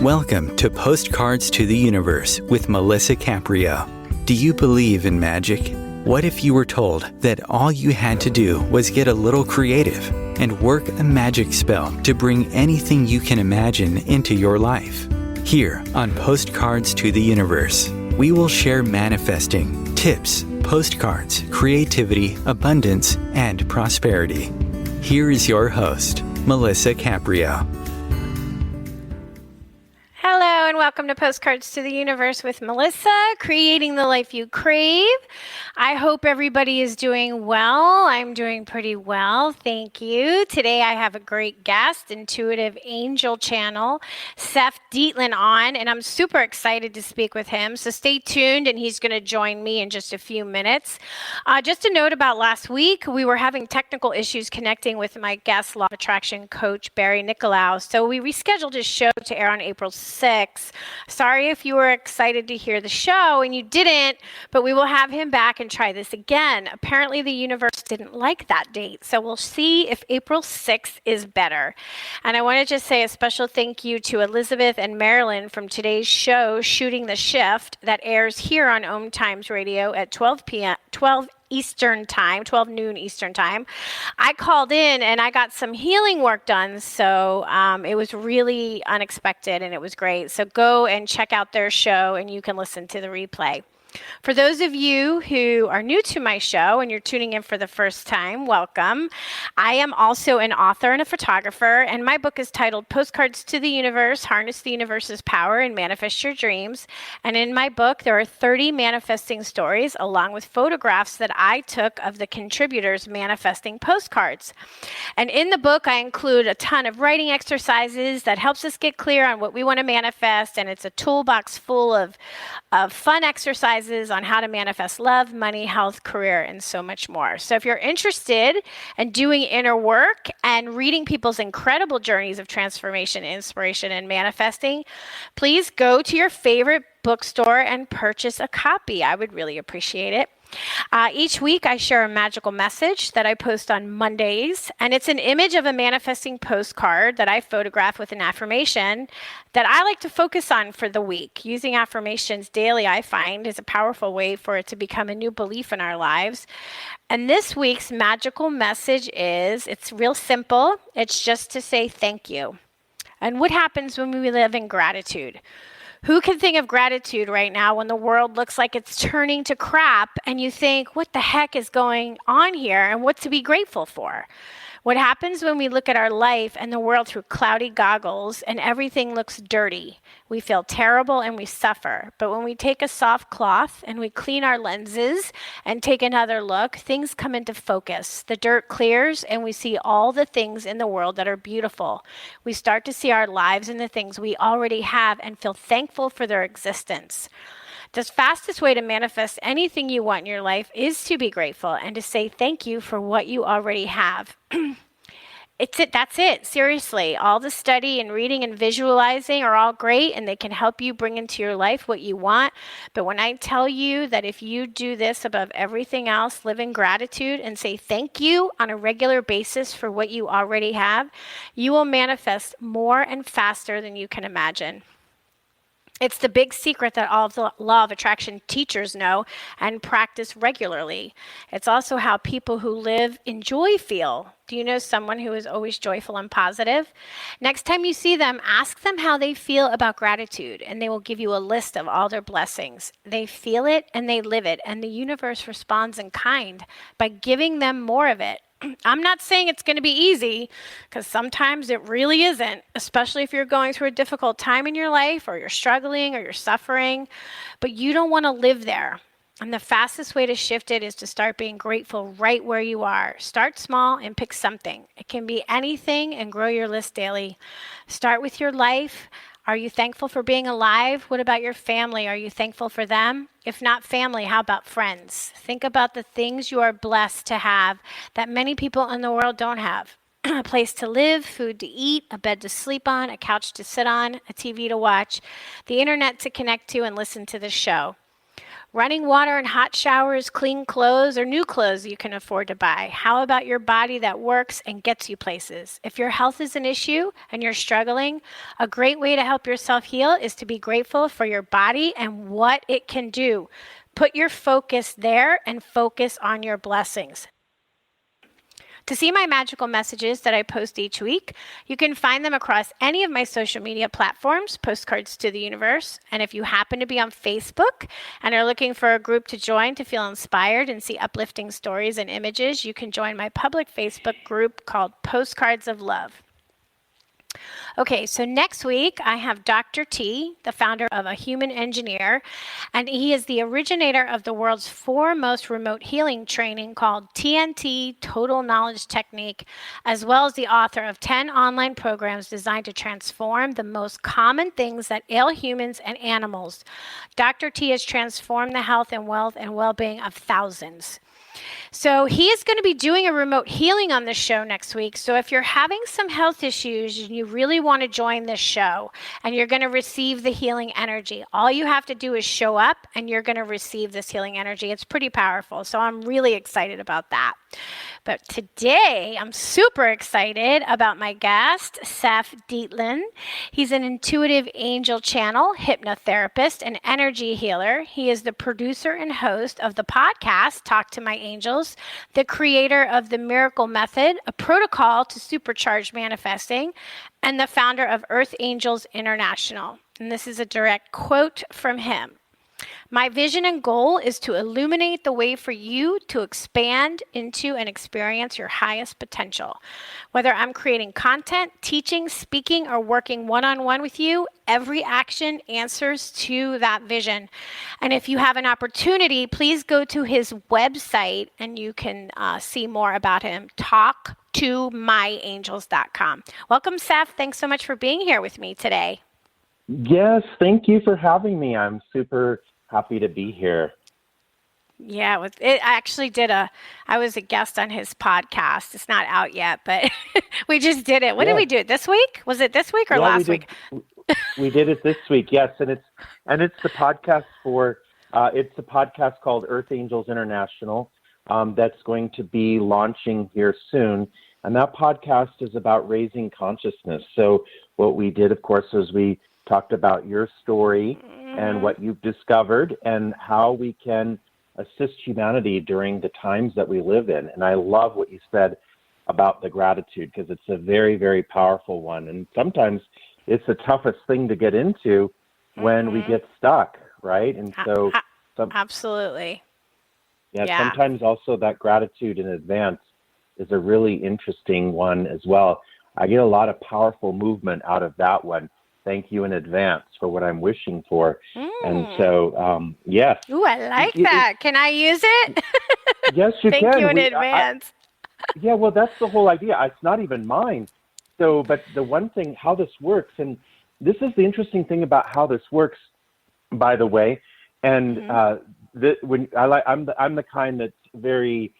Welcome to Postcards to the Universe with Melisa Caprio. Do you believe in magic? What if you were told that all you had to do was get a little creative and work a magic spell to bring anything you can imagine into your life? Here on Postcards to the Universe, we will share manifesting, tips, postcards, creativity, abundance, and prosperity. Here is your host, Melisa Caprio. Hello and welcome to Postcards to the Universe with Melisa, creating the life you crave. I hope everybody is doing well. I'm doing pretty well, thank you. Today I have a great guest, Intuitive Angel Channel, Seph Dietlin on, and I'm super excited to speak with him. So stay tuned and he's going to join me in just a few minutes. Just a note about last week, we were having technical issues connecting with my guest, Law of Attraction coach, Barry Nicolau. So we rescheduled his show to air on April 6th. Sorry if you were excited to hear the show and you didn't, but we will have him back and try this again. Apparently the universe didn't like that date, so we'll see if April 6th is better. And I want to just say a special thank you to Elizabeth and Marilyn from today's show, Shooting the Shift, that airs here on OMTimes Radio at 12 Eastern time, 12 noon Eastern time. I called in and I got some healing work done, so it was really unexpected and it was great. So go and check out their show and you can listen to the replay. For those of you who are new to my show and you're tuning in for the first time, welcome. I am also an author and a photographer, and my book is titled Postcards to the Universe, Harness the Universe's Power and Manifest Your Dreams. And in my book, there are 30 manifesting stories along with photographs that I took of the contributors manifesting postcards. And in the book, I include a ton of writing exercises that helps us get clear on what we want to manifest, and it's a toolbox full of fun exercises on how to manifest love, money, health, career, and so much more. So if you're interested in doing inner work and reading people's incredible journeys of transformation, inspiration, and manifesting, please go to your favorite bookstore and purchase a copy. I would really appreciate it. Each week I share a magical message that I post on Mondays, and it's an image of a manifesting postcard that I photograph with an affirmation that I like to focus on for the week. Using affirmations daily, I find, is a powerful way for it to become a new belief in our lives. And this week's magical message it's real simple. It's just to say thank you. And what happens when we live in gratitude? Who can think of gratitude right now when the world looks like it's turning to crap and you think, what the heck is going on here and what to be grateful for? What happens when we look at our life and the world through cloudy goggles and everything looks dirty? We feel terrible and we suffer. But when we take a soft cloth and we clean our lenses and take another look, things come into focus. The dirt clears and we see all the things in the world that are beautiful. We start to see our lives and the things we already have and feel thankful for their existence. The fastest way to manifest anything you want in your life is to be grateful and to say thank you for what you already have. That's it. Seriously. All the study and reading and visualizing are all great and they can help you bring into your life what you want. But when I tell you that if you do this above everything else, live in gratitude and say thank you on a regular basis for what you already have, you will manifest more and faster than you can imagine. It's the big secret that all of the law of attraction teachers know and practice regularly. It's also how people who live in joy feel. Do you know someone who is always joyful and positive? Next time you see them, ask them how they feel about gratitude, and they will give you a list of all their blessings. They feel it and they live it, and the universe responds in kind by giving them more of it. I'm not saying it's going to be easy, because sometimes it really isn't, especially if you're going through a difficult time in your life or you're struggling or you're suffering, but you don't want to live there. And the fastest way to shift it is to start being grateful right where you are. Start small and pick something. It can be anything and grow your list daily. Start with your life. Are you thankful for being alive? What about your family? Are you thankful for them? If not family, how about friends? Think about the things you are blessed to have that many people in the world don't have. A place to live, food to eat, a bed to sleep on, a couch to sit on, a TV to watch, the internet to connect to and listen to this show. running water and hot showers, clean clothes, or new clothes you can afford to buy? How about your body that works and gets you places? If your health is an issue and you're struggling, a great way to help yourself heal is to be grateful for your body and what it can do. Put your focus there and focus on your blessings. To see my magical messages that I post each week, you can find them across any of my social media platforms, Postcards to the Universe. And if you happen to be on Facebook and are looking for a group to join to feel inspired and see uplifting stories and images, you can join my public Facebook group called Postcards of Love. Okay, so next week I have Dr. T, the founder of A Human Engineer, and he is the originator of the world's foremost remote healing training called TNT Total Knowledge Technique, as well as the author of 10 online programs designed to transform the most common things that ail humans and animals. Dr. T has transformed the health and wealth and well-being of thousands. So he is going to be doing a remote healing on the show next week. So if you're having some health issues and you really want to join this show and you're going to receive the healing energy, all you have to do is show up and you're going to receive this healing energy. It's pretty powerful. So I'm really excited about that. But today I'm super excited about my guest, Seph Dietlin. He's an intuitive angel channel, hypnotherapist, and energy healer. He is the producer and host of the podcast, Talk to My Angels, the creator of the Miracle Method, a protocol to supercharge manifesting, and the founder of Earth Angels International. And this is a direct quote from him. My vision and goal is to illuminate the way for you to expand into and experience your highest potential. Whether I'm creating content, teaching, speaking, or working one-on-one with you, every action answers to that vision. And if you have an opportunity, please go to his website and you can see more about him. talktomyangels.com. Welcome, Seph. Thanks so much for being here with me today. Yes, thank you for having me. I'm super happy to be here. Yeah, I actually I was a guest on his podcast. It's not out yet, but we just did it. When did we do it? This week? Was it this week or last week? We did it this week, yes. And it's the podcast it's a podcast called Earth Angels International that's going to be launching here soon. And that podcast is about raising consciousness. So what we did, of course, is we talked about your story and what you've discovered and how we can assist humanity during the times that we live in. And I love what you said about the gratitude, because it's a very, very powerful one. And sometimes it's the toughest thing to get into when we get stuck, right? And so absolutely. Yeah, sometimes also that gratitude in advance is a really interesting one as well. I get a lot of powerful movement out of that one. Thank you in advance for what I'm wishing for. And so, yes. Ooh, I like that. Can I use it? Yes, you can. Thank you in advance. Yeah, well, that's the whole idea. It's not even mine. So, but the one thing, how this works, and this is the interesting thing about how this works, by the way, and I'm the kind that's very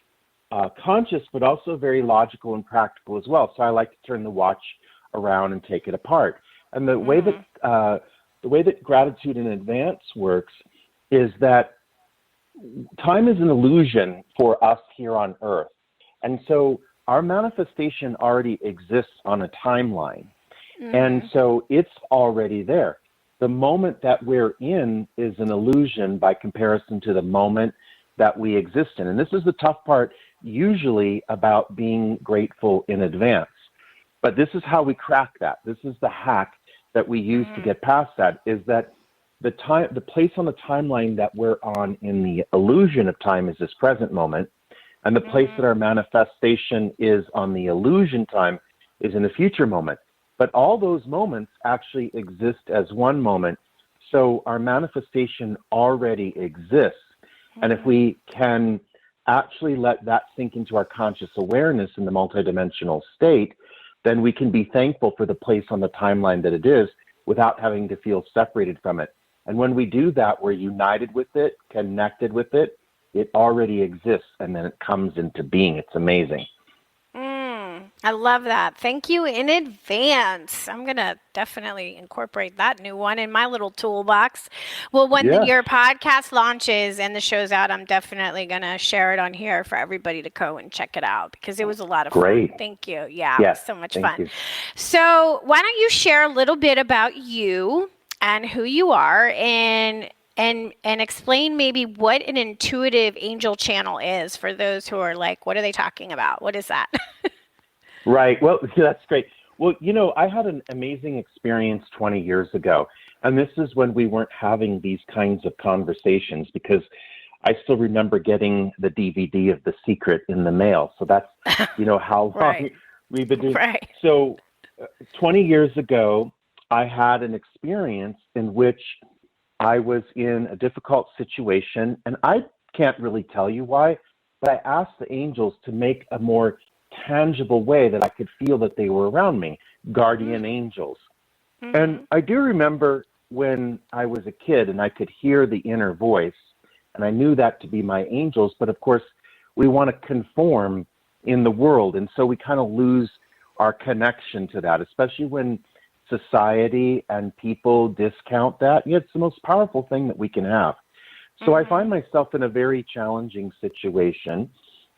conscious, but also very logical and practical as well. So I like to turn the watch around and take it apart. And the way that gratitude in advance works is that time is an illusion for us here on Earth. And so our manifestation already exists on a timeline. And so it's already there. The moment that we're in is an illusion by comparison to the moment that we exist in. And this is the tough part usually about being grateful in advance. But this is how we crack that. This is the hack that we use to get past that, is that the place on the timeline that we're on in the illusion of time is this present moment, and the place that our manifestation is on the illusion time is in the future moment. But all those moments actually exist as one moment, so our manifestation already exists. And if we can actually let that sink into our conscious awareness in the multidimensional state, then we can be thankful for the place on the timeline that it is without having to feel separated from it. And when we do that, we're united with it, connected with it, it already exists, and then it comes into being. It's amazing. I love that. Thank you in advance. I'm going to definitely incorporate that new one in my little toolbox. Well, when Yeah. your podcast launches and the show's out, I'm definitely going to share it on here for everybody to go and check it out because it was a lot of Great. fun. Thank you. Yeah, it Yes, was so much thank fun. you. So why don't you share a little bit about you and who you are and explain maybe what an intuitive angel channel is for those who are like, what are they talking about? What is that? Right. Well, that's great. Well, I had an amazing experience 20 years ago, and this is when we weren't having these kinds of conversations because I still remember getting the DVD of The Secret in the mail. So that's, how long Right. we've been doing. Right. So 20 years ago, I had an experience in which I was in a difficult situation, and I can't really tell you why, but I asked the angels to make a more tangible way that I could feel that they were around me, guardian angels. Mm-hmm. And I do remember when I was a kid and I could hear the inner voice, and I knew that to be my angels, but of course we want to conform in the world, and so we kind of lose our connection to that, especially when society and people discount that. It's the most powerful thing that we can have. So I find myself in a very challenging situation,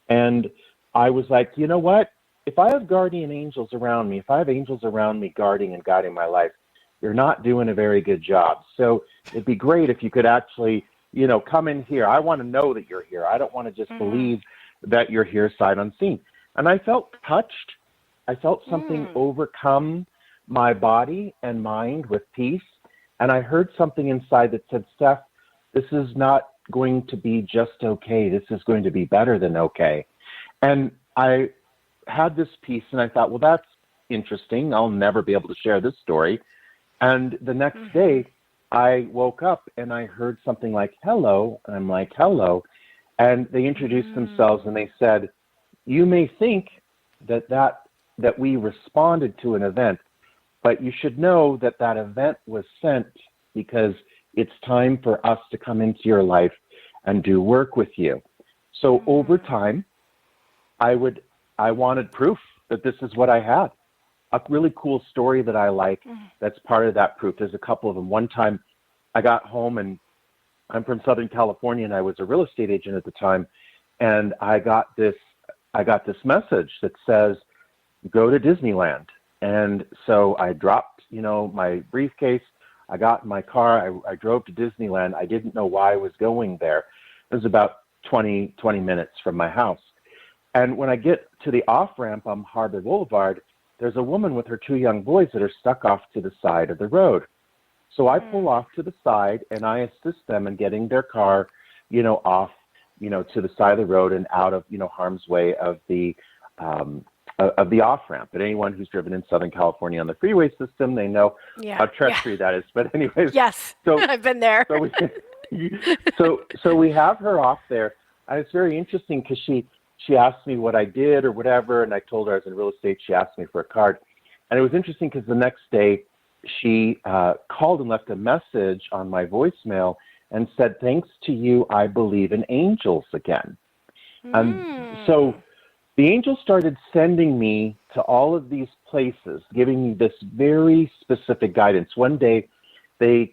and I was like, you know what? If I have guardian angels around me, if I have angels around me guarding and guiding my life, you're not doing a very good job. So it'd be great if you could actually, come in here. I want to know that you're here. I don't want to just believe that you're here sight unseen. And I felt touched. I felt something overcome my body and mind with peace. And I heard something inside that said, Seph, this is not going to be just okay. This is going to be better than okay. And I had this piece, and I thought, well, that's interesting. I'll never be able to share this story. And the next day, I woke up, and I heard something like, hello. And I'm like, hello. And they introduced themselves, and they said, you may think that we responded to an event, but you should know that that event was sent because it's time for us to come into your life and do work with you. So over time, I wanted proof that this is what I had. A really cool story that I like that's part of that proof. There's a couple of them. One time I got home, and I'm from Southern California, and I was a real estate agent at the time, and I got this message that says, go to Disneyland. And so I dropped, my briefcase. I got in my car. I drove to Disneyland. I didn't know why I was going there. It was about 20 minutes from my house. And when I get to the off-ramp on Harbor Boulevard, there's a woman with her two young boys that are stuck off to the side of the road. So I pull off to the side, and I assist them in getting their car, off, to the side of the road and out of, harm's way of the off-ramp. And anyone who's driven in Southern California on the freeway system, they know how treachery that is. But anyways. Yes, so, I've been there. So we have her off there. And it's very interesting because she asked me what I did or whatever, and I told her I was in real estate. She asked me for a card. And it was interesting because the next day she called and left a message on my voicemail and said, thanks to you, I believe in angels again. And so the angels started sending me to all of these places, giving me this very specific guidance. One day they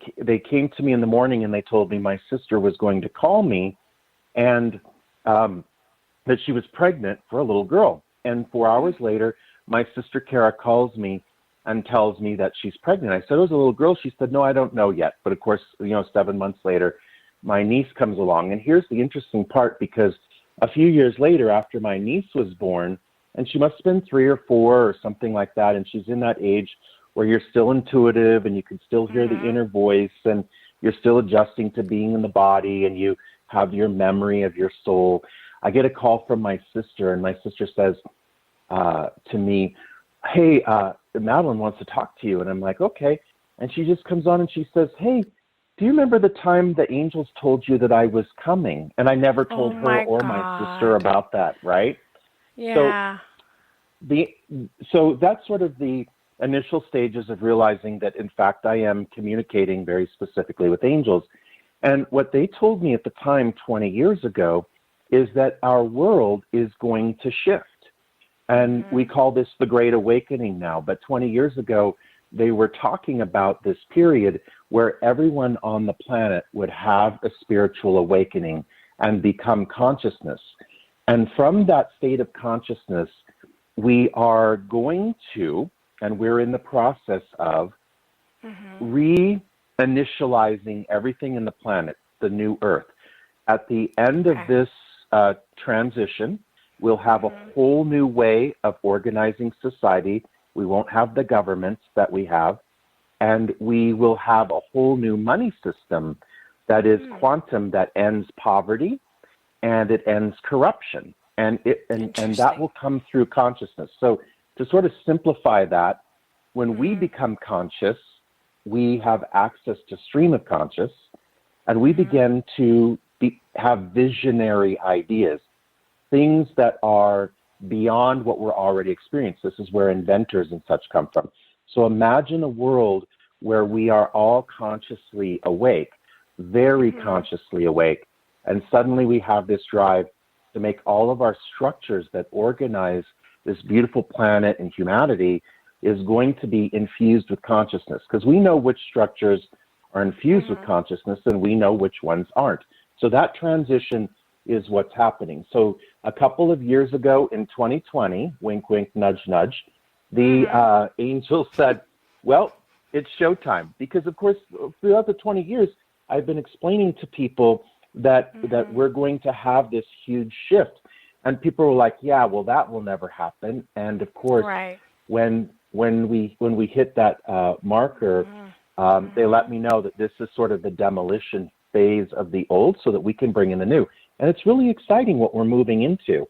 came to me in the morning and they told me my sister was going to call me and that she was pregnant for a little girl. And 4 hours later, my sister Kara calls me and tells me that she's pregnant. I said, it was a little girl. She said, no, I don't know yet. But of course, 7 months later, my niece comes along. And here's the interesting part, because a few years later, after my niece was born, and she must have been 3 or 4 or something like that, and she's in that age where you're still intuitive and you can still hear the inner voice and you're still adjusting to being in the body and you have your memory of your soul. I get a call from my sister, and my sister says to me, hey, Madeline wants to talk to you. And I'm like, okay. And she just comes on and she says, hey, do you remember the time the angels told you that I was coming? And I never told her or my sister about that, right? Yeah. So that's sort of the initial stages of realizing that, in fact, I am communicating very specifically with angels. And what they told me at the time 20 years ago is that our world is going to shift. And we call this the Great Awakening now. But 20 years ago, they were talking about this period where everyone on the planet would have a spiritual awakening and become consciousness. And from that state of consciousness, we are going to, and we're in the process of, reinitializing everything in the planet, the new Earth. At the end of this transition, we'll have a whole new way of organizing society. We won't have the governments that we have, and we will have a whole new money system that is quantum, that ends poverty and it ends corruption. And that will come through consciousness. So to sort of simplify that, when we become conscious, we have access to stream of conscious, and we begin to have visionary ideas, things that are beyond what we're already experiencing. This is where inventors and such come from. So imagine a world where we are all consciously awake, very consciously awake, and suddenly we have this drive to make all of our structures that organize this beautiful planet and humanity is going to be infused with consciousness, because we know which structures are infused with consciousness and we know which ones aren't. So that transition is what's happening. So a couple of years ago in 2020, wink, wink, nudge, nudge, the angel said, well, it's showtime. Because, of course, throughout the 20 years, I've been explaining to people that we're going to have this huge shift. And people were like, yeah, well, that will never happen. And, of course, when we hit that marker, they let me know that this is sort of the demolition phase of the old so that we can bring in the new. And it's really exciting what we're moving into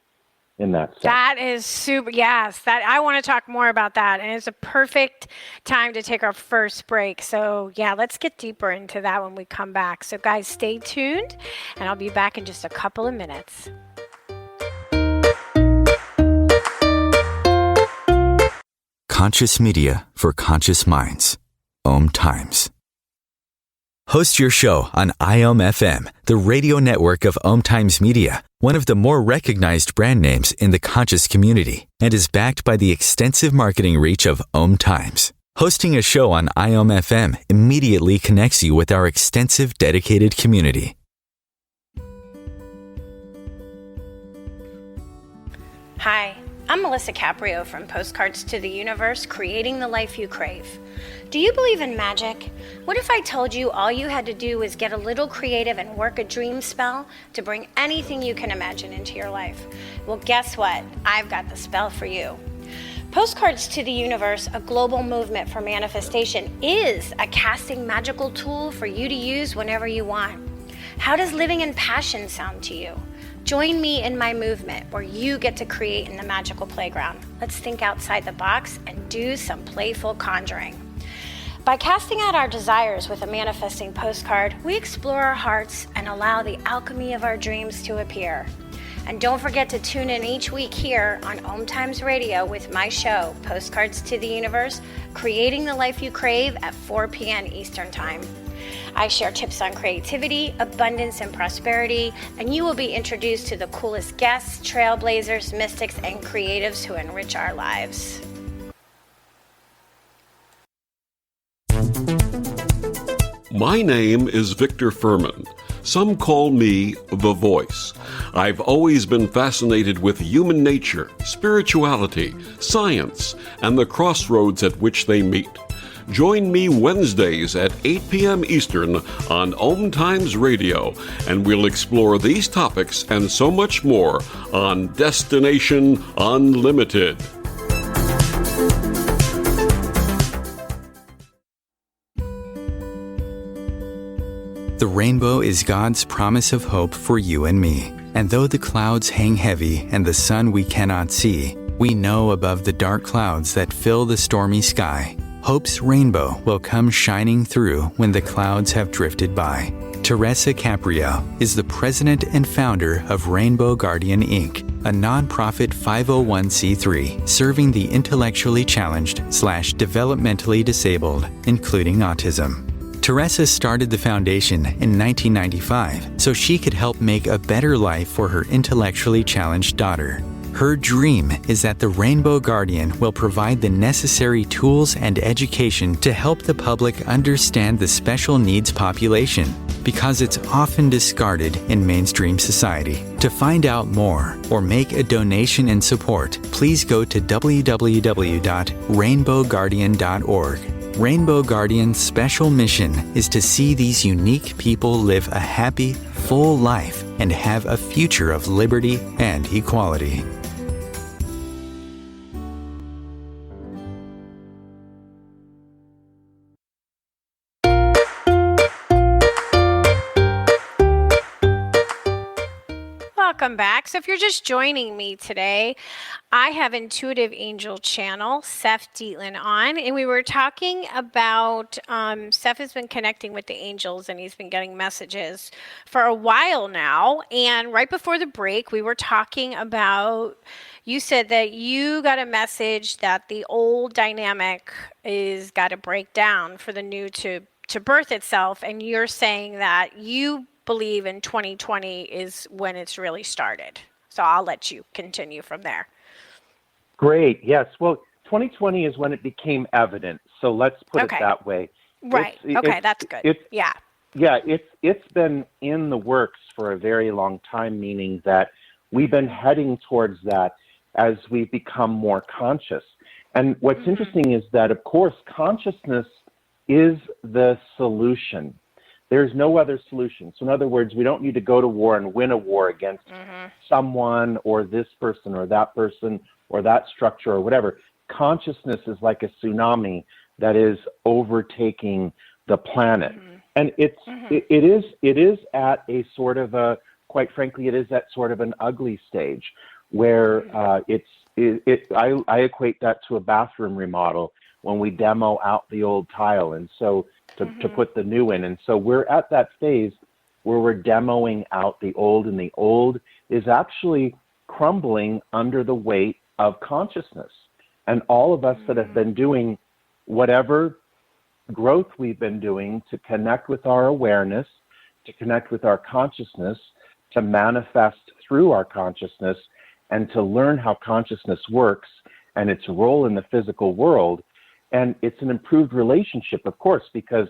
in that sense. That is super. Yes, that I want to talk more about that. And it's a perfect time to take our first break. So yeah, let's get deeper into that when we come back. So guys, stay tuned and I'll be back in just a couple of minutes. Conscious media for conscious minds. OMTimes. Host your show on IOM-FM, the radio network of OMTimes Media, one of the more recognized brand names in the conscious community, and is backed by the extensive marketing reach of OMTimes. Hosting a show on IOM-FM immediately connects you with our extensive dedicated community. Hi, I'm Melisa Caprio from Postcards to the Universe, creating the life you crave. Do you believe in magic? What if I told you all you had to do was get a little creative and work a dream spell to bring anything you can imagine into your life? Well, guess what? I've got the spell for you. Postcards to the Universe, a global movement for manifestation, is a casting magical tool for you to use whenever you want. How does living in passion sound to you? Join me in my movement where you get to create in the magical playground. Let's think outside the box and do some playful conjuring. By casting out our desires with a manifesting postcard, we explore our hearts and allow the alchemy of our dreams to appear. And don't forget to tune in each week here on OMTimes Radio with my show, Postcards to the Universe, creating the life you crave at 4 p.m. Eastern Time. I share tips on creativity, abundance, and prosperity, and you will be introduced to the coolest guests, trailblazers, mystics, and creatives who enrich our lives. My name is Victor Furman. Some call me The Voice. I've always been fascinated with human nature, spirituality, science, and the crossroads at which they meet. Join me Wednesdays at 8 p.m. Eastern on OMTimes Radio, and we'll explore these topics and so much more on Destination Unlimited. The rainbow is God's promise of hope for you and me. And though the clouds hang heavy and the sun we cannot see, we know above the dark clouds that fill the stormy sky, hope's rainbow will come shining through when the clouds have drifted by. Teresa Caprio is the president and founder of Rainbow Guardian Inc., a nonprofit 501c3 serving the intellectually challenged/developmentally disabled, including autism. Teresa started the foundation in 1995 so she could help make a better life for her intellectually challenged daughter. Her dream is that the Rainbow Guardian will provide the necessary tools and education to help the public understand the special needs population, because it's often discarded in mainstream society. To find out more or make a donation in support, please go to www.rainbowguardian.org. Rainbow Guardian's special mission is to see these unique people live a happy, full life and have a future of liberty and equality. Welcome back. So if you're just joining me today, I have Intuitive Angel Channel, Seph Dietlin on, and we were talking about, Seph has been connecting with the angels and he's been getting messages for a while now. And right before the break, we were talking about, you said that you got a message that the old dynamic is got to break down for the new to birth itself. And you're saying that you believe in 2020 is when it's really started. So I'll let you continue from there. Great. Yes. Well, 2020 is when it became evident. So let's put it that way. Right. That's good. Yeah, it's been in the works for a very long time, meaning that we've been heading towards that as we become more conscious. And what's interesting is that, of course, consciousness is the solution. There's no other solution. So in other words, we don't need to go to war and win a war against someone or this person or that structure or whatever. Consciousness is like a tsunami that is overtaking the planet. And it is at a sort of a, quite frankly, it is at sort of an ugly stage where I equate that to a bathroom remodel when we demo out the old tile. And so to put the new in. And so we're at that phase where we're demoing out the old, and the old is actually crumbling under the weight of consciousness. And all of us that have been doing whatever growth we've been doing to connect with our awareness, to connect with our consciousness, to manifest through our consciousness, and to learn how consciousness works and its role in the physical world. And it's an improved relationship, of course, because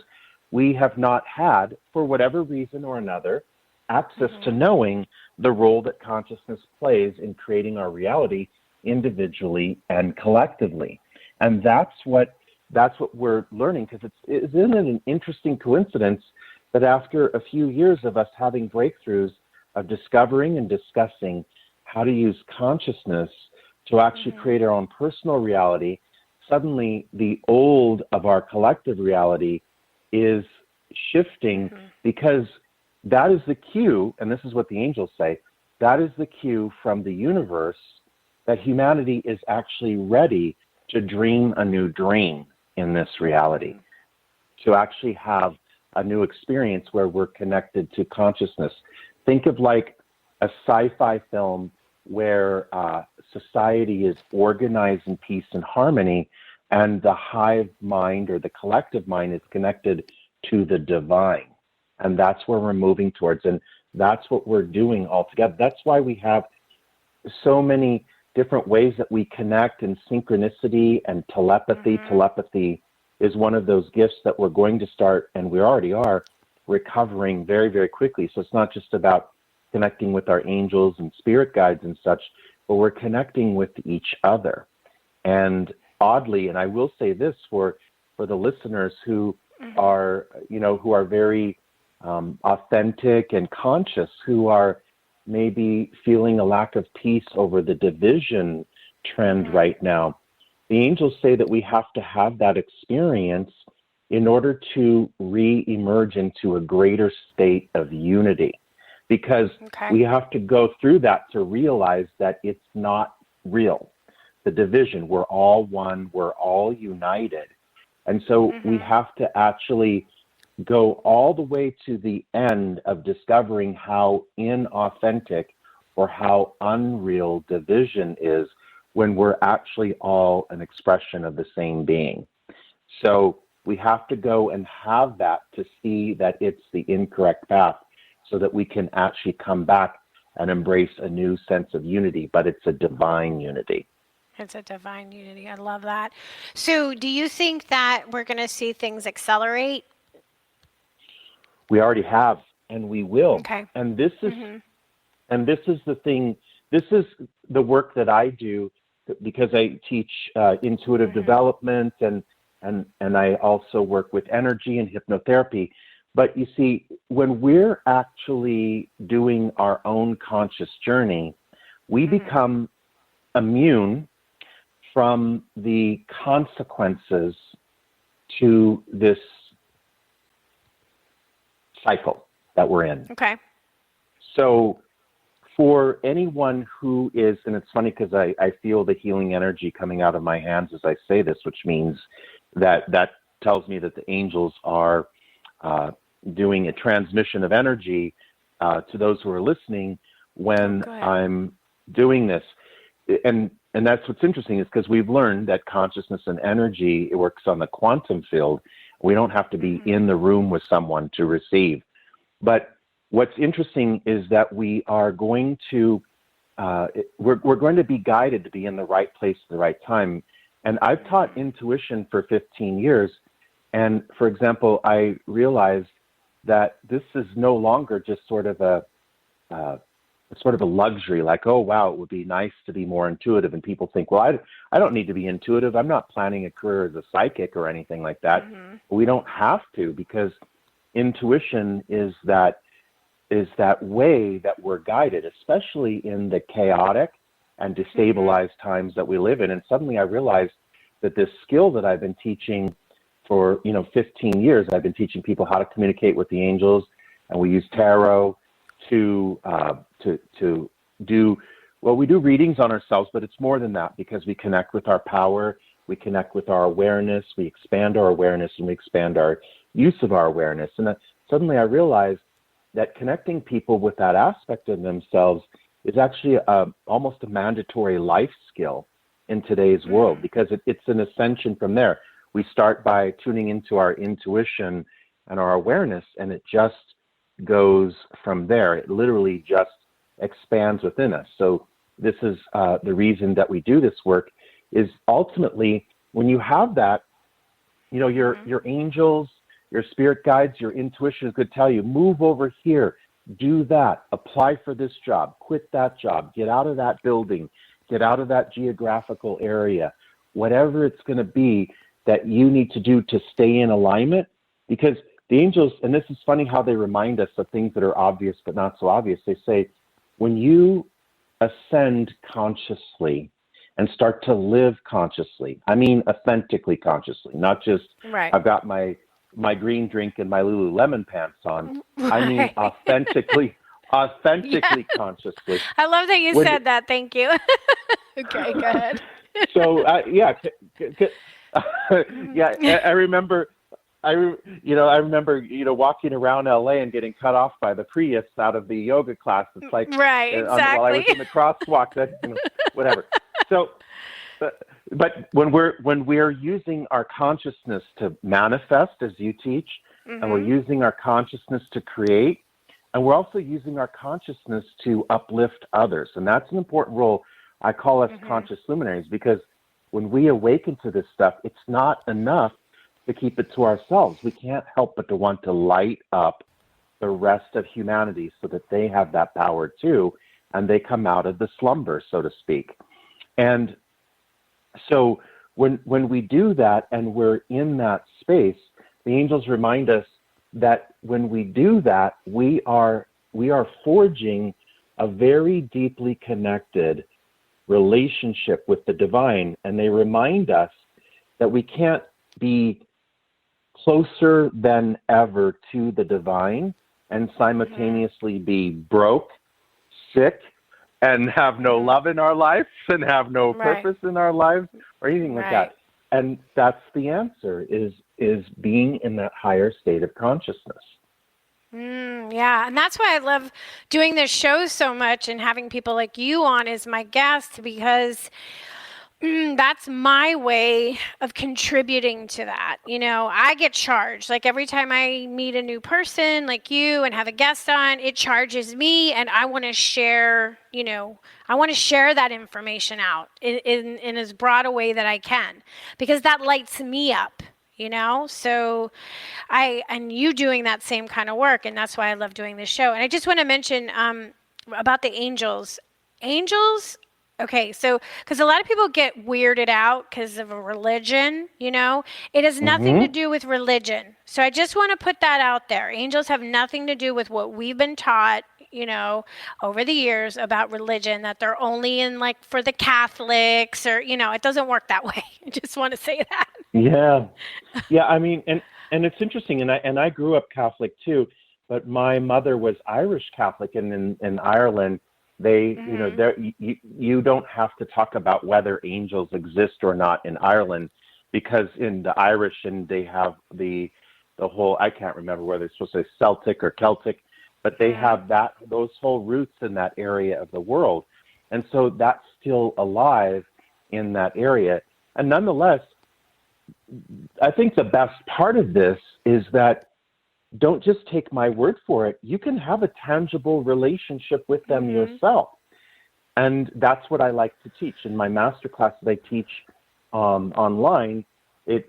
we have not had, for whatever reason or another, access to knowing the role that consciousness plays in creating our reality individually and collectively. And that's what we're learning, because isn't it an interesting coincidence that after a few years of us having breakthroughs of discovering and discussing how to use consciousness to actually create our own personal reality, suddenly the old of our collective reality is shifting, because that is the cue, and this is what the angels say, that is the cue from the universe that humanity is actually ready to dream a new dream in this reality, to actually have a new experience where we're connected to consciousness. Think of like a sci-fi film where society is organized in peace and harmony, and the hive mind or the collective mind is connected to the divine. And that's where we're moving towards, and that's what we're doing all together. That's why we have so many different ways that we connect, and synchronicity and telepathy. Telepathy is one of those gifts that we're going to start, and we already are, recovering very, very quickly. So it's not just about connecting with our angels and spirit guides and such, but we're connecting with each other. And oddly, and I will say this for the listeners who are, who are very authentic and conscious, who are maybe feeling a lack of peace over the division trend right now, the angels say that we have to have that experience in order to re-emerge into a greater state of unity. Because we have to go through that to realize that it's not real. The division, we're all one, we're all united. And so we have to actually go all the way to the end of discovering how inauthentic or how unreal division is, when we're actually all an expression of the same being. So we have to go and have that to see that it's the incorrect path, so that we can actually come back and embrace a new sense of unity, but it's a divine unity. It's a divine unity. I love that. So do you think that we're going to see things accelerate? We already have, and we will. Okay. And this is the thing. This is the work that I do because I teach intuitive development, and I also work with energy and hypnotherapy. But you see, when we're actually doing our own conscious journey, we become immune from the consequences to this cycle that we're in. Okay. So for anyone who is, and it's funny because I feel the healing energy coming out of my hands as I say this, which means that tells me that the angels are doing a transmission of energy to those who are listening when I'm doing this. And that's what's interesting, is because we've learned that consciousness and energy, it works on the quantum field. We don't have to be in the room with someone to receive. But what's interesting is that we are going to, we're going to be guided to be in the right place at the right time. And I've taught intuition for 15 years. And for example, I realized that this is no longer just sort of a luxury, like, oh, wow, it would be nice to be more intuitive. And people think, well, I don't need to be intuitive. I'm not planning a career as a psychic or anything like that. But we don't have to, because intuition is that way that we're guided, especially in the chaotic and destabilized times that we live in. And suddenly I realized that this skill that I've been teaching for 15 years, I've been teaching people how to communicate with the angels, and we use tarot to do, well, we do readings on ourselves, but it's more than that, because we connect with our power, we connect with our awareness, we expand our awareness, and we expand our use of our awareness. And suddenly I realized that connecting people with that aspect of themselves is actually almost a mandatory life skill in today's world, because it's an ascension from there. We start by tuning into our intuition and our awareness, and it just goes from there. It literally just expands within us. So this is the reason that we do this work, is ultimately when you have that, your angels, your spirit guides, your intuition could tell you, move over here, do that, apply for this job, quit that job, get out of that building, get out of that geographical area, whatever it's going to be that you need to do to stay in alignment. Because the angels, and this is funny how they remind us of things that are obvious but not so obvious. They say, when you ascend consciously and start to live consciously, I mean authentically consciously, not just I've got my green drink and my Lululemon pants on. I mean authentically consciously. I love that you said that. Thank you. Okay, go ahead. So I remember walking around LA and getting cut off by the Prius out of the yoga class. It's like, exactly. While I was in the crosswalk, whatever. So, but when we're using our consciousness to manifest, as you teach, and we're using our consciousness to create, and we're also using our consciousness to uplift others, and that's an important role. I call us conscious luminaries, because when we awaken to this stuff, it's not enough to keep it to ourselves. We can't help but to want to light up the rest of humanity so that they have that power too, and they come out of the slumber, so to speak. And so when we do that and we're in that space, the angels remind us that when we do that, we are forging a very deeply connected relationship with the divine. And they remind us that we can't be closer than ever to the divine and simultaneously be broke, sick, and have no love in our lives and have no purpose in our lives or anything like that. And that's the answer, is being in that higher state of consciousness. Yeah, and that's why I love doing this show so much and having people like you on as my guests, because That's my way of contributing to that. I get charged. Like every time I meet a new person like you and have a guest on, it charges me, and I want to share, I want to share that information out in as broad a way that I can, because that lights me up. So and you doing that same kind of work, and that's why I love doing this show. And I just want to mention about the angels. Angels, okay, so because a lot of people get weirded out because of a religion, it has nothing to do with religion. So I just want to put that out there. Angels have nothing to do with what we've been taught, over the years about religion, that they're only in like for the Catholics, or, it doesn't work that way. I just want to say that. Yeah. Yeah. I mean, and it's interesting. And I grew up Catholic too, but my mother was Irish Catholic, and in Ireland, they, you don't have to talk about whether angels exist or not in Ireland, because in the Irish, and they have the whole, I can't remember whether it's supposed to say Celtic or Celtic, but they have those whole roots in that area of the world. And so that's still alive in that area. And nonetheless, I think the best part of this is that don't just take my word for it. You can have a tangible relationship with them yourself. And that's what I like to teach. In my master classes I teach online, it's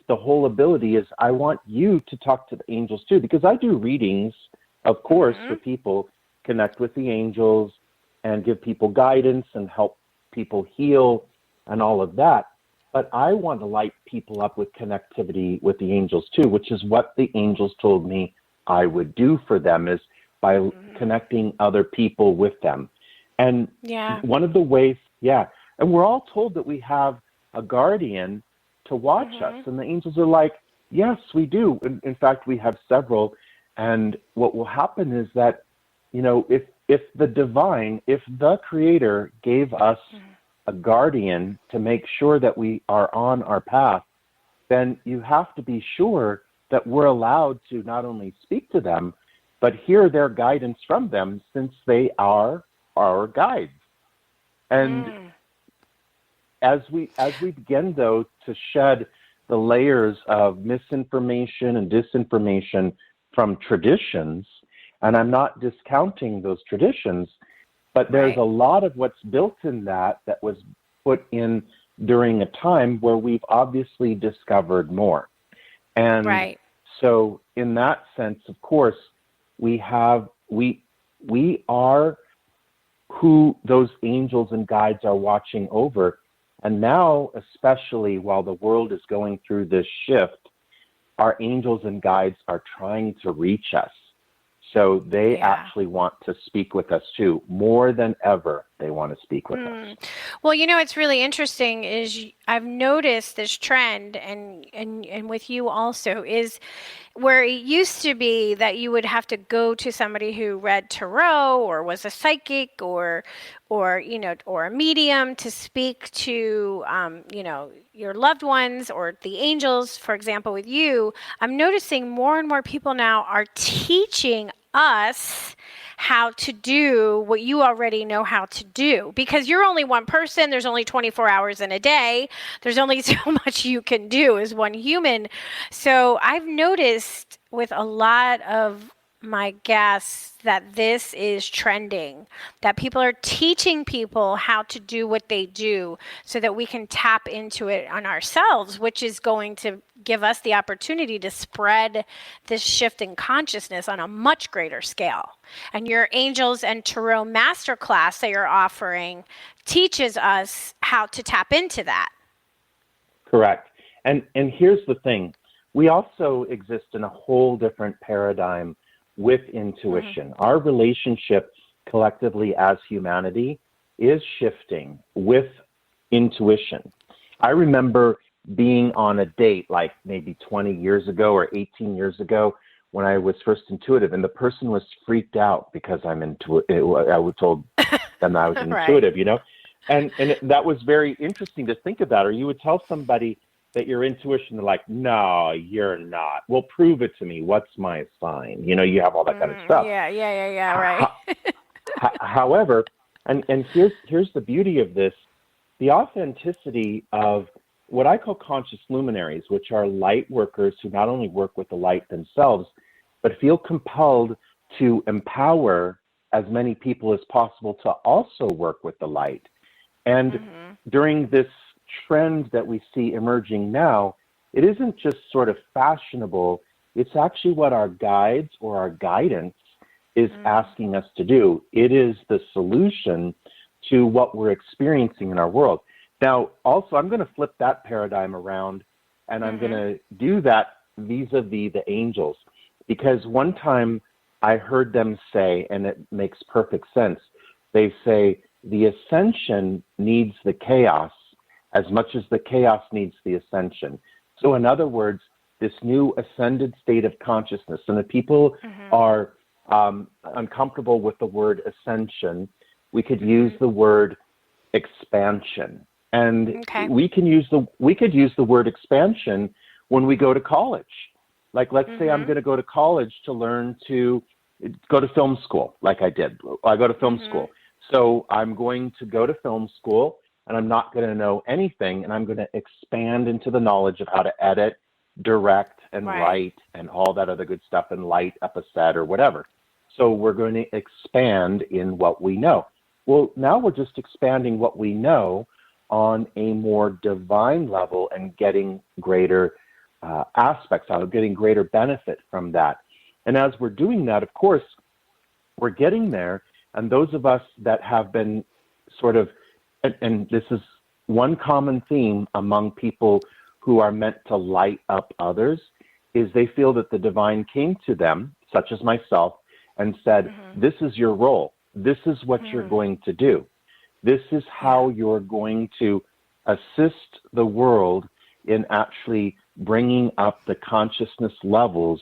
the whole ability is I want you to talk to the angels too, because I do readings, of course, for people, connect with the angels and give people guidance and help people heal and all of that. But I want to light people up with connectivity with the angels too, which is what the angels told me I would do for them, is by connecting other people with them. And one of the ways, and we're all told that we have a guardian to watch us. And the angels are like, yes, we do. In fact, we have several. And what will happen is that, if the divine, if the creator gave us a guardian to make sure that we are on our path, then you have to be sure that we're allowed to not only speak to them, but hear their guidance from them, since they are our guides. And as we begin, though, to shed the layers of misinformation and disinformation from traditions, and I'm not discounting those traditions, but there's a lot of what's built in that was put in during a time where we've obviously discovered more. And so in that sense, of course, we are who those angels and guides are watching over. And now, especially while the world is going through this shift, our angels and guides are trying to reach us. So they actually want to speak with us too. More than ever, they want to speak with us. Well, it's really interesting is I've noticed this trend, and with you also, is where it used to be that you would have to go to somebody who read tarot or was a psychic or a medium to speak to, your loved ones or the angels. For example, with you, I'm noticing more and more people now are teaching us how to do what you already know how to do, because you're only one person. There's only 24 hours in a day. There's only so much you can do as one human. So I've noticed with a lot of my guests that this is trending, that people are teaching people how to do what they do so that we can tap into it on ourselves, which is going to give us the opportunity to spread this shift in consciousness on a much greater scale. And your Angels and Tarot Masterclass that you're offering teaches us how to tap into that. Correct. And here's the thing. We also exist in a whole different paradigm with intuition. Our relationship collectively as humanity is shifting with intuition. I remember being on a date like maybe 20 years ago or 18 years ago when I was first intuitive, and the person was freaked out because I was told them I was intuitive, And that was very interesting to think about. Or you would tell somebody that your intuition, they're like, no, you're not. Well, prove it to me. What's my sign? You have all that kind of stuff. Yeah, right. However, and here's the beauty of this, the authenticity of what I call conscious luminaries, which are light workers who not only work with the light themselves, but feel compelled to empower as many people as possible to also work with the light. And during this trend that we see emerging now, it isn't just sort of fashionable, it's actually what our guides or our guidance is asking us to do. It is the solution to what we're experiencing in our world. Now, also, I'm going to flip that paradigm around, and I'm going to do that vis-a-vis the angels, because one time I heard them say, and it makes perfect sense, they say the ascension needs the chaos as much as the chaos needs the ascension. So in other words, this new ascended state of consciousness, and if people are uncomfortable with the word ascension, we could use the word expansion. And we could use the word expansion when we go to college. Like, let's say I'm going to go to college to learn to go to film school, like I did. I go to film school. So I'm going to go to film school, and I'm not going to know anything, and I'm going to expand into the knowledge of how to edit, direct, and write, and all that other good stuff, and light up a set or whatever. So we're going to expand in what we know. Well, now we're just expanding what we know on a more divine level and getting greater aspects out of, getting greater benefit from that. And as we're doing that, of course, we're getting there. And those of us that have been sort of, and this is one common theme among people who are meant to light up others, is they feel that the divine came to them, such as myself, and said, this is your role. This is what you're going to do. This is how you're going to assist the world in actually bringing up the consciousness levels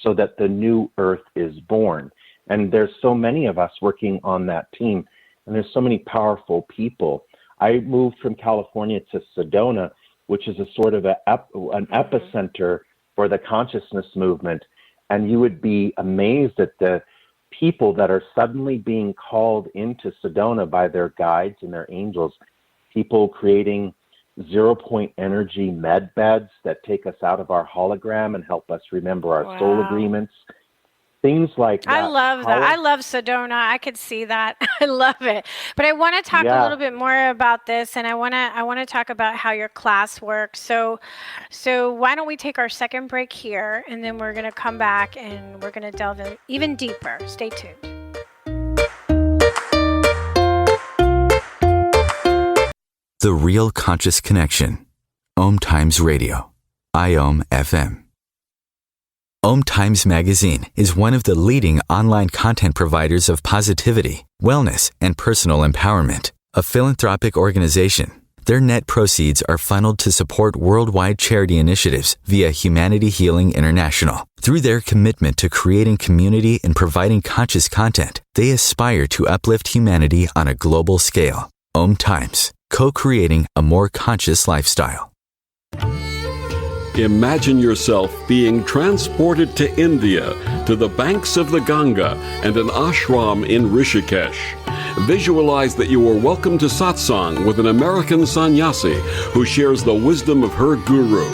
so that the new earth is born. And there's so many of us working on that team, and there's so many powerful people. I moved from California to Sedona, which is a sort of an epicenter for the consciousness movement. And you would be amazed at the people that are suddenly being called into Sedona by their guides and their angels, people creating 0-point energy med beds that take us out of our hologram and help us remember our soul agreements. Things like that. I love that. I love Sedona. I could see that. I love it. But I want to talk a little bit more about this, and I want to talk about how your class works. So why don't we take our second break here, and then we're going to come back and we're going to delve in even deeper. Stay tuned. The Real Conscious Connection. OMTimes Radio. IOM FM. OMTimes Magazine is one of the leading online content providers of positivity, wellness, and personal empowerment. A philanthropic organization, their net proceeds are funneled to support worldwide charity initiatives via Humanity Healing International. Through their commitment to creating community and providing conscious content, they aspire to uplift humanity on a global scale. OMTimes, co-creating a more conscious lifestyle. Imagine yourself being transported to India, to the banks of the Ganga and an ashram in Rishikesh. Visualize that you are welcome to satsang with an American sannyasi who shares the wisdom of her guru.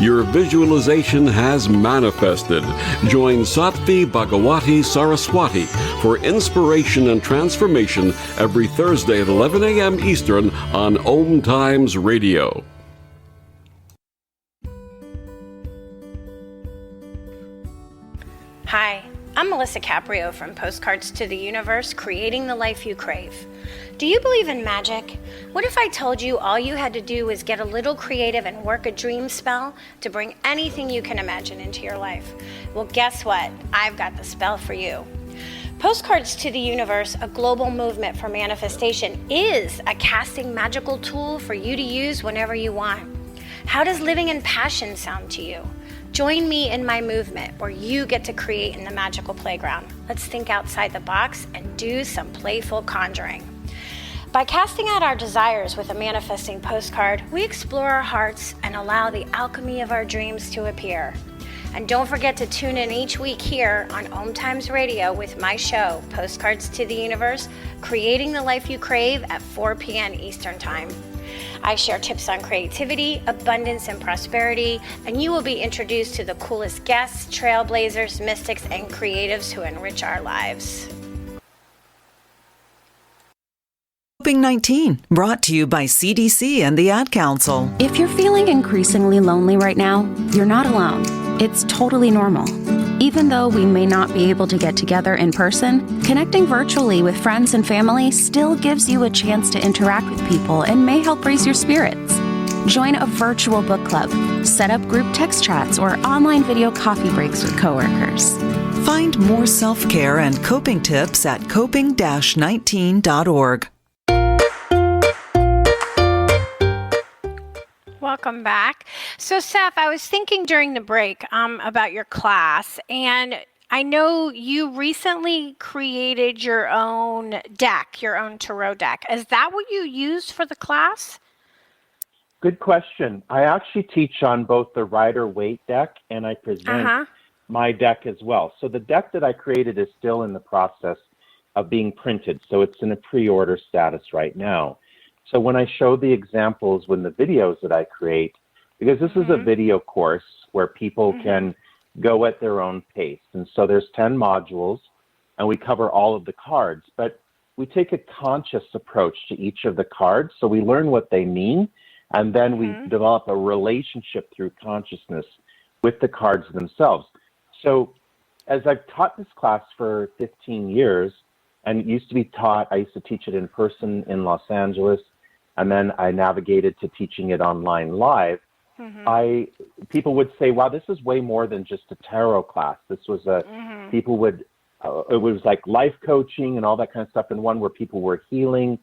Your visualization has manifested. Join Sattvi Bhagawati Saraswati for inspiration and transformation every Thursday at 11 a.m. Eastern on OMTimes Radio. Hi, I'm Melisa Caprio from Postcards to the Universe, creating the life you crave. Do you believe in magic? What if I told you all you had to do was get a little creative and work a dream spell to bring anything you can imagine into your life? Well, guess what? I've got the spell for you. Postcards to the Universe, a global movement for manifestation, is a casting magical tool for you to use whenever you want. How does living in passion sound to you? Join me in my movement where you get to create in the magical playground. Let's think outside the box and do some playful conjuring. By casting out our desires with a manifesting postcard, we explore our hearts and allow the alchemy of our dreams to appear. And don't forget to tune in each week here on OMTimes Radio with my show, Postcards to the Universe, Creating the Life You Crave at 4 p.m. Eastern Time. I share tips on creativity, abundance, and prosperity, and you will be introduced to the coolest guests, trailblazers, mystics, and creatives who enrich our lives. Coping 19, brought to you by CDC and the Ad Council. If you're feeling increasingly lonely right now, you're not alone. It's totally normal. Even though we may not be able to get together in person, connecting virtually with friends and family still gives you a chance to interact with people and may help raise your spirits. Join a virtual book club, set up group text chats, or online video coffee breaks with coworkers. Find more self-care and coping tips at coping-19.org. Welcome back. So, Seph, I was thinking during the break about your class, and I know you recently created your own deck, your own tarot deck. Is that what you used for the class? Good question. I actually teach on both the Rider-Waite deck and I present my deck as well. So the deck that I created is still in the process of being printed. So it's in a pre-order status right now. So when I show the examples when the videos that I create, because this is a video course where people can go at their own pace. And so there's 10 modules and we cover all of the cards, but we take a conscious approach to each of the cards. So we learn what they mean, and then we develop a relationship through consciousness with the cards themselves. So as I've taught this class for 15 years, and it used to be taught, I used to teach it in person in Los Angeles, and then I navigated to teaching it online live. People would say, wow, this is way more than just a tarot class. This was people would, it was like life coaching and all that kind of stuff, and one where people were healing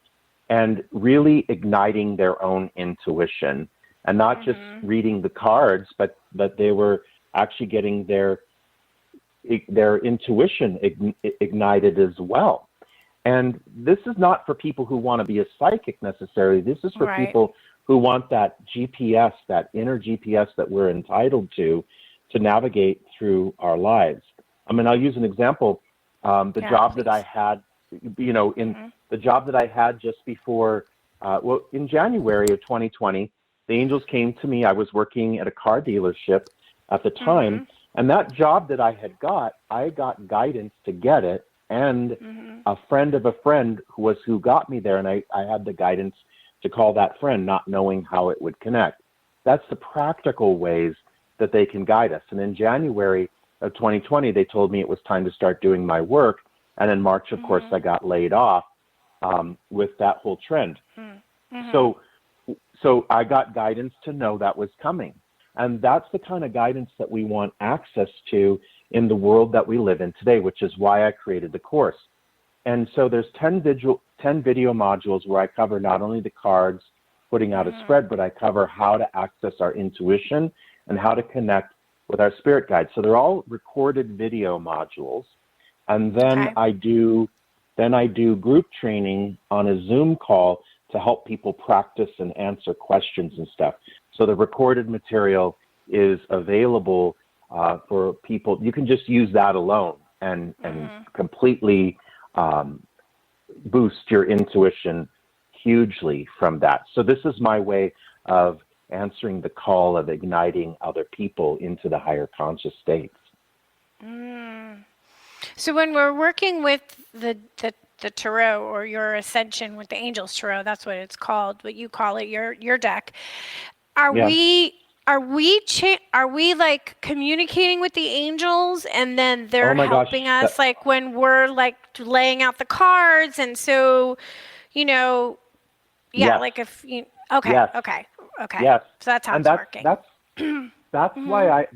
and really igniting their own intuition, and not just reading the cards, but they were actually getting their intuition ignited as well. And this is not for people who want to be a psychic necessarily. This is for people who want that GPS, that inner GPS that we're entitled to navigate through our lives. I mean, I'll use an example. The job that I had, the job that I had just before, in January of 2020, the angels came to me. I was working at a car dealership at the time, and that job that I got guidance to get it, and a friend of a friend who got me there, and I had the guidance to call that friend, not knowing how it would connect. That's the practical ways that they can guide us. And in January of 2020, they told me it was time to start doing my work. And in March, of course, I got laid off with that whole trend. So I got guidance to know that was coming. And that's the kind of guidance that we want access to in the world that we live in today, which is why I created the course. And so there's 10 video modules where I cover not only the cards, putting out a spread, but I cover how to access our intuition and how to connect with our spirit guides. So they're all recorded video modules. And then I do group training on a Zoom call to help people practice and answer questions and stuff. So the recorded material is available for people. You can just use that alone and completely boost your intuition hugely from that. So this is my way of answering the call of igniting other people into the higher conscious states. So when we're working with the tarot, or your Ascension with the Angels Tarot, that's what it's called, what you call it, your deck, are we like communicating with the angels, and then they're helping us like when we're like laying out the cards? And so, like if you, okay. Yes. So that's how it's working. That's why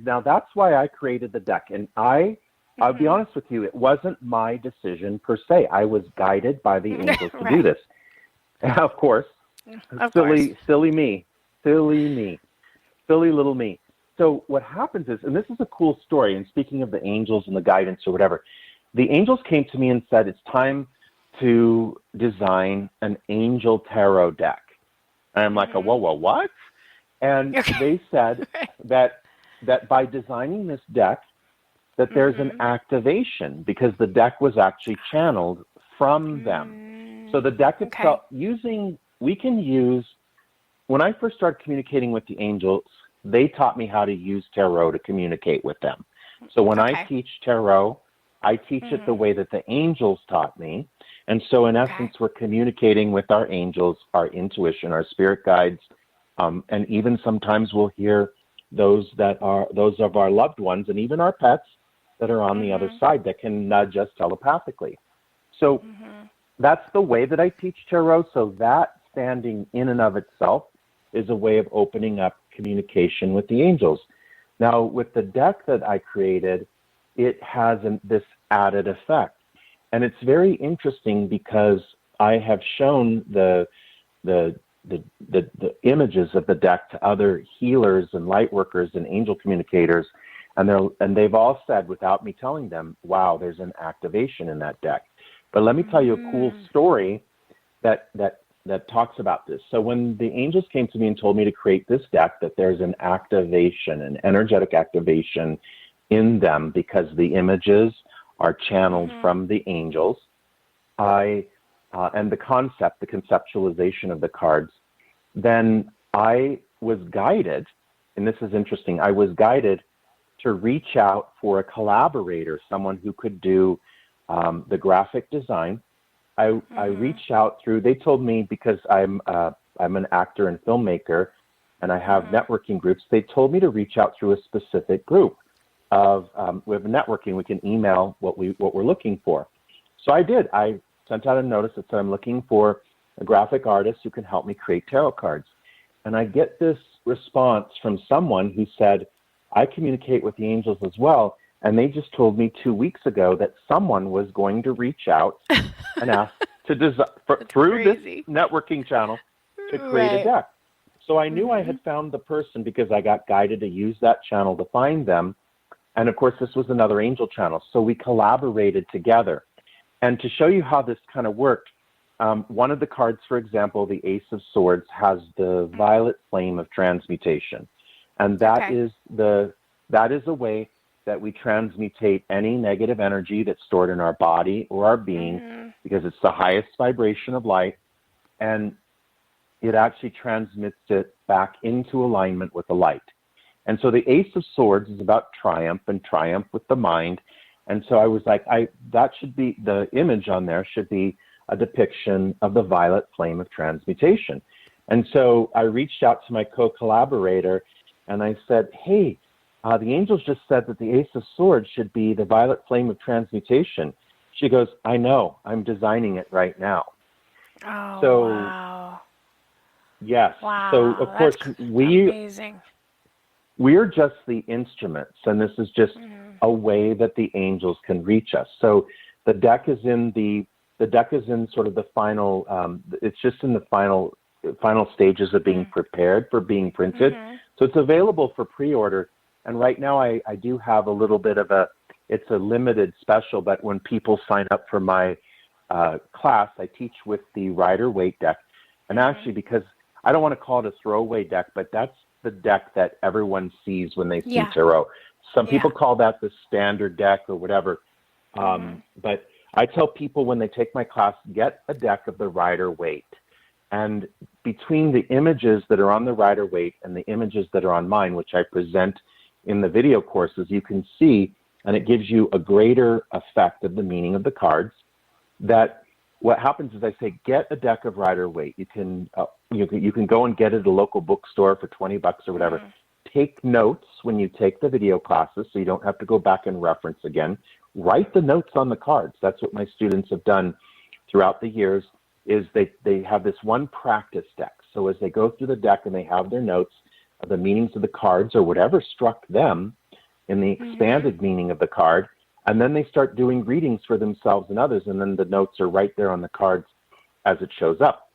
I created the deck. And I'll be honest with you, it wasn't my decision per se. I was guided by the angels to do this. And of course, silly me. Silly little me. So what happens is, and this is a cool story, and speaking of the angels and the guidance or whatever, the angels came to me and said, it's time to design an angel tarot deck. And I'm like, whoa, what? And they said that that by designing this deck, that there's an activation because the deck was actually channeled from them. So the deck itself, when I first started communicating with the angels, they taught me how to use tarot to communicate with them. So when I teach tarot, I teach it the way that the angels taught me. And so in essence, we're communicating with our angels, our intuition, our spirit guides, and even sometimes we'll hear those of our loved ones and even our pets that are on the other side that can nudge us telepathically. So that's the way that I teach tarot. So that standing in and of itself is a way of opening up communication with the angels. Now, with the deck that I created, it has this added effect. And it's very interesting because I have shown the images of the deck to other healers and light workers and angel communicators, and they've all said, without me telling them, wow, there's an activation in that deck. But let me tell you a cool story that talks about this. So when the angels came to me and told me to create this deck, that there's an activation, an energetic activation in them because the images are channeled from the angels, and the concept, the conceptualization of the cards, then I was guided, and this is interesting, I was guided to reach out for a collaborator, someone who could do the graphic design. I reached out through, they told me, because I'm an actor and filmmaker and I have networking groups, they told me to reach out through a specific group of, we have networking, we can email what we're looking for. So I did. I sent out a notice that said I'm looking for a graphic artist who can help me create tarot cards. And I get this response from someone who said, I communicate with the angels as well. And they just told me 2 weeks ago that someone was going to reach out and ask to design through this networking channel to create a deck. So I knew I had found the person because I got guided to use that channel to find them. And of course, this was another angel channel. So we collaborated together. And to show you how this kind of worked, one of the cards, for example, the Ace of Swords, has the violet flame of transmutation. And that is a way that we transmutate any negative energy that's stored in our body or our being, because it's the highest vibration of light, and it actually transmits it back into alignment with the light. And so the Ace of Swords is about triumph and triumph with the mind. And so I was like, that should be, the image on there should be a depiction of the violet flame of transmutation. And so I reached out to my co-collaborator and I said, hey, the angels just said that the Ace of Swords should be the violet flame of transmutation. She goes, I know, I'm designing it right now. Oh, so, wow. Yes. Wow, so, of course, amazing. We're just the instruments, and this is just a way that the angels can reach us. So the deck is in sort of the final, it's just in the final stages of being prepared for being printed. So it's available for pre-order. And right now I do have a little bit of it's a limited special, but when people sign up for my class, I teach with the Rider-Waite deck. And actually, because I don't want to call it a throwaway deck, but that's the deck that everyone sees when they see tarot. Some people call that the standard deck or whatever. But I tell people when they take my class, get a deck of the Rider-Waite. And between the images that are on the Rider-Waite and the images that are on mine, which I present in the video courses, you can see, and it gives you a greater effect of the meaning of the cards, that what happens is I say, get a deck of Rider-Waite. You can go and get it at a local bookstore for $20 or whatever. Take notes when you take the video classes so you don't have to go back and reference again. Write the notes on the cards. That's what my students have done throughout the years, is they have this one practice deck. So as they go through the deck and they have their notes of the meanings of the cards or whatever struck them in the expanded meaning of the card, and then they start doing readings for themselves and others, and then the notes are right there on the cards as it shows up.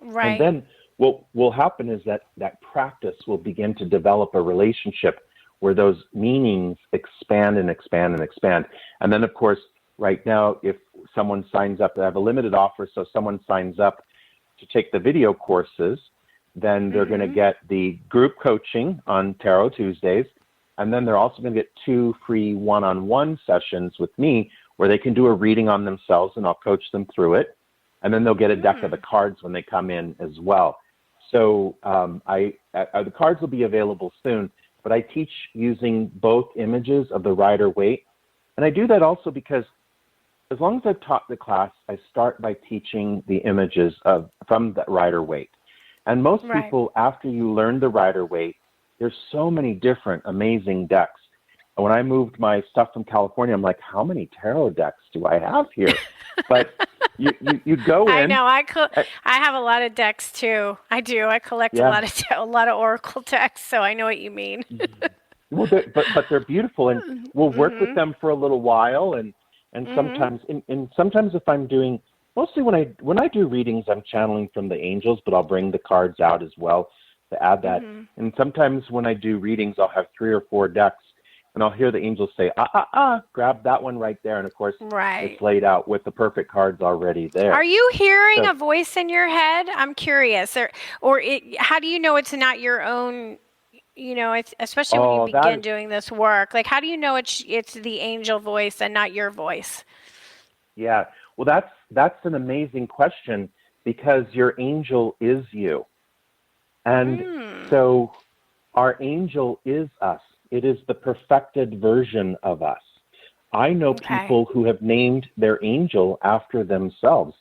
Right. And then what will happen is that practice will begin to develop a relationship where those meanings expand and expand and expand. And then, of course, right now, if someone signs up, I have a limited offer, so someone signs up to take the video courses, then they're going to get the group coaching on Tarot Tuesdays, And then they're also going to get 2 free one-on-one sessions with me where they can do a reading on themselves, and I'll coach them through it. And then they'll get a deck of the cards when they come in as well. So the cards will be available soon, but I teach using both images of the Rider-Waite. And I do that also because as long as I've taught the class, I start by teaching the images from the Rider-Waite. And most people, after you learn the Rider-Waite, there's so many different amazing decks. And when I moved my stuff from California, I'm like, how many tarot decks do I have here? But you go in. I know. I have a lot of decks too. I do. I collect a lot of oracle decks, so I know what you mean. Well, but they're beautiful, and we'll work with them for a little while, and sometimes sometimes if I'm doing, mostly when I do readings, I'm channeling from the angels, but I'll bring the cards out as well to add that. And sometimes when I do readings, I'll have 3 or 4 decks, and I'll hear the angels say, grab that one right there. And of course, it's laid out with the perfect cards already there. Are you hearing a voice in your head? I'm curious. How do you know it's not your own, especially when you begin doing this work? Like, how do you know it's the angel voice and not your voice? Yeah, well, that's an amazing question, because your angel is you. And so our angel is us. It is the perfected version of us. I know people who have named their angel after themselves.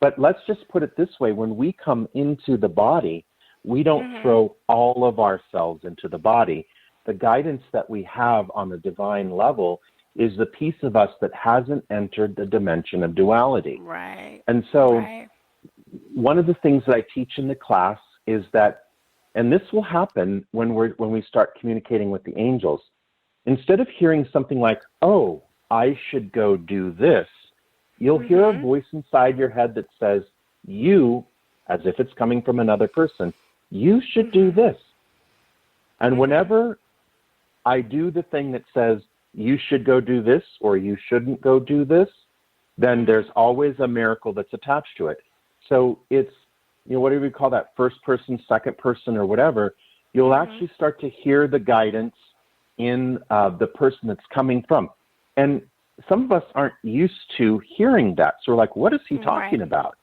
But let's just put it this way. When we come into the body, we don't throw all of ourselves into the body. The guidance that we have on the divine level is the piece of us that hasn't entered the dimension of duality. Right. And so one of the things that I teach in the class is that, and this will happen when we start communicating with the angels, instead of hearing something like, oh, I should go do this, you'll hear a voice inside your head that says, you, as if it's coming from another person, you should do this. And whenever I do the thing that says, you should go do this, or you shouldn't go do this, then there's always a miracle that's attached to it. So it's, whatever you call that, first person, second person, or whatever, you'll actually start to hear the guidance in the person that's coming from. And some of us aren't used to hearing that. So we're like, what is he talking about?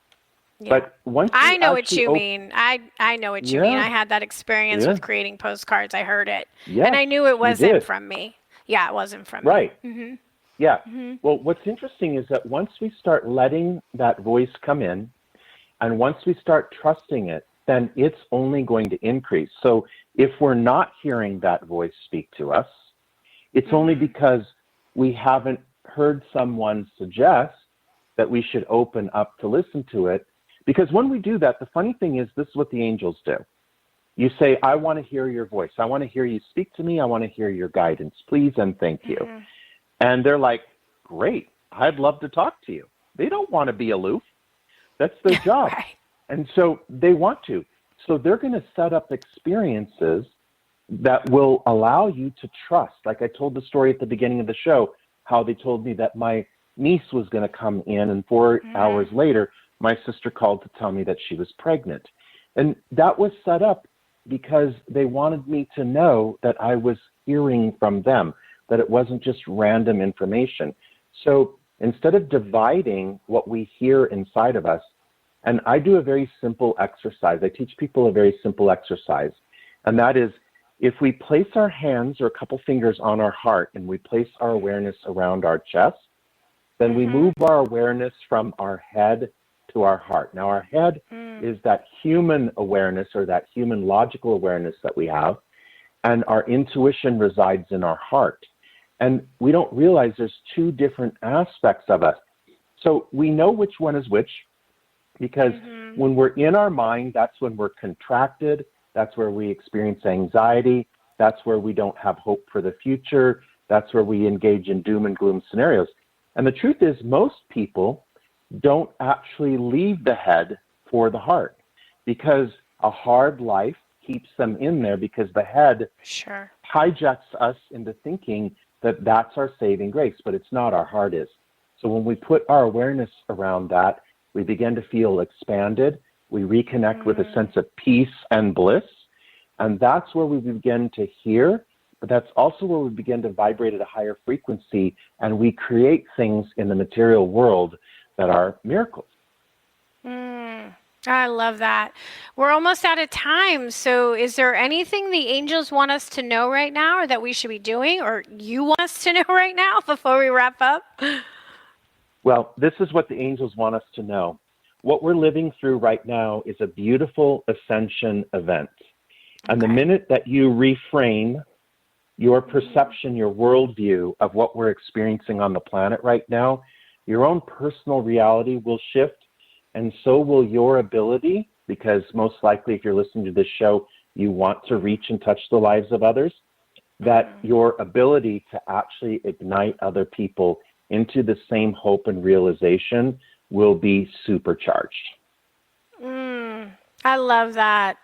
Yeah. But once I know what you mean. I know what you mean. I had that experience with creating postcards. I heard it. And I knew it wasn't from me. Yeah, it wasn't from me. Right. Yeah. Well, what's interesting is that once we start letting that voice come in, and once we start trusting it, then it's only going to increase. So if we're not hearing that voice speak to us, it's only because we haven't heard someone suggest that we should open up to listen to it. Because when we do that, the funny thing is, this is what the angels do. You say, I want to hear your voice. I want to hear you speak to me. I want to hear your guidance. Please and thank you. And they're like, great, I'd love to talk to you. They don't want to be aloof. That's their job. And so they want to. So they're going to set up experiences that will allow you to trust. Like I told the story at the beginning of the show, how they told me that my niece was going to come in, and 4 hours later, my sister called to tell me that she was pregnant. And that was set up because they wanted me to know that I was hearing from them, that it wasn't just random information. So instead of dividing what we hear inside of us, and I do a very simple exercise. I teach people a very simple exercise, and that is, if we place our hands or a couple fingers on our heart and we place our awareness around our chest, then we move our awareness from our head to our heart. Now, our head is that human awareness, or that human logical awareness that we have, and our intuition resides in our heart. And we don't realize there's 2 different aspects of us. So we know which one is which, because when we're in our mind, that's when we're contracted. That's where we experience anxiety. That's where we don't have hope for the future. That's where we engage in doom and gloom scenarios. And the truth is, most people don't actually leave the head for the heart, because a hard life keeps them in there, because the head hijacks us into thinking that that's our saving grace, but it's not. Our heart is. So when we put our awareness around that, we begin to feel expanded. We reconnect with a sense of peace and bliss. And that's where we begin to hear but that's also where we begin to vibrate at a higher frequency, and we create things in the material world that are miracles. I love that. We're almost out of time. So is there anything the angels want us to know right now, or that we should be doing, or you want us to know right now before we wrap up? Well, this is what the angels want us to know. What we're living through right now is a beautiful ascension event. And the minute that you reframe your perception, your worldview of what we're experiencing on the planet right now, your own personal reality will shift, and so will your ability, because most likely if you're listening to this show, you want to reach and touch the lives of others, that your ability to actually ignite other people into the same hope and realization will be supercharged. I love that.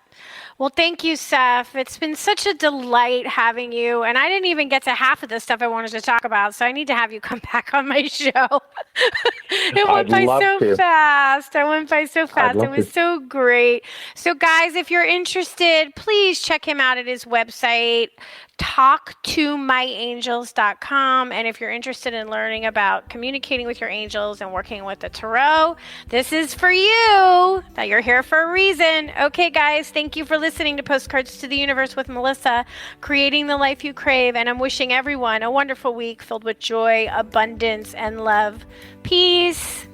Well, thank you, Seph. It's been such a delight having you. And I didn't even get to half of the stuff I wanted to talk about, so I need to have you come back on my show. It went by so fast. I went by so fast. It was so great. So, guys, if you're interested, please check him out at his website, talktomyangels.com. And if you're interested in learning about communicating with your angels and working with the tarot, this is for you. That you're here for a reason. Okay, guys, thank you for listening to Postcards to the Universe with Melisa, creating the life you crave. And I'm wishing everyone a wonderful week filled with joy, abundance, and love. Peace.